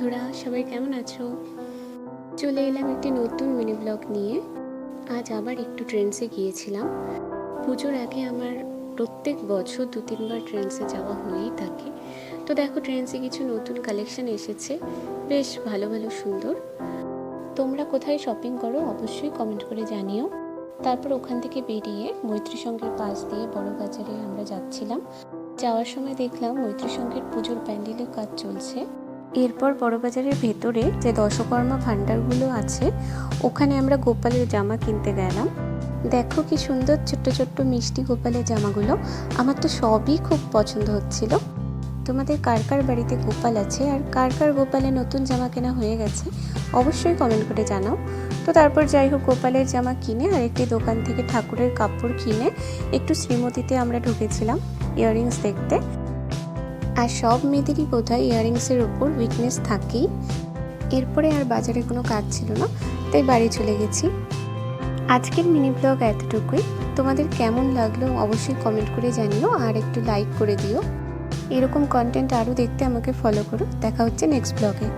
বন্ধুরা, সবাই কেমন আছো? চলে এলাম একটি নতুন মিনি ব্লগ নিয়ে। আজ আবার একটু ট্রেন্ডসে গিয়েছিলাম। পুজোর আগে আমার প্রত্যেক বছর 2-3 বার ট্রেন্ডসে যাওয়া হয়েই থাকে। তো দেখো, ট্রেন্ডসে কিছু নতুন কালেকশন এসেছে, বেশ ভালো ভালো সুন্দর। তোমরা কোথায় শপিং করো অবশ্যই কমেন্ট করে জানিও। তারপর ওখান থেকে বেরিয়ে মৈত্রী সংঘের পাশ দিয়ে বড় বাজারে আমরা যাচ্ছিলাম। যাওয়ার সময় দেখলাম মৈত্রী সংঘের পুজোর প্যান্ডেলের কাজ চলছে। এরপর বড়বাজারের ভেতরে যে দশকর্মা ভাণ্ডারগুলো আছে, ওখানে আমরা গোপালের জামা কিনতে গেলাম। দেখো কি সুন্দর ছোট্ট ছোট্ট মিষ্টি গোপালের জামাগুলো, আমার তো সবই খুব পছন্দ হচ্ছিল। তোমাদের কার কার বাড়িতে গোপাল আছে আর কার কার গোপালে নতুন জামা কেনা হয়ে গেছে অবশ্যই কমেন্ট করে জানাও। তো তারপর যাই হোক, গোপালের জামা কিনে আর একটি দোকান থেকে ঠাকুরের কাপড় কিনে একটু শ্রীমতীতে আমরা ঢুকেছিলাম ইয়াররিংস দেখতে। আর সব মেয়েদেরই বোধহয় ইয়াররিংসের ওপর উইকনেস থাকেই। এরপরে আর বাজারে কোনো কাজ ছিল না, তাই বাড়ি চলে গেছি। আজকের মিনি ব্লগ এতটুকুই। তোমাদের কেমন লাগলো অবশ্যই কমেন্ট করে জানিও আর একটু লাইক করে দিও। এরকম কন্টেন্ট আরও দেখতে আমাকে ফলো করো। দেখা হচ্ছে নেক্সট ব্লগে।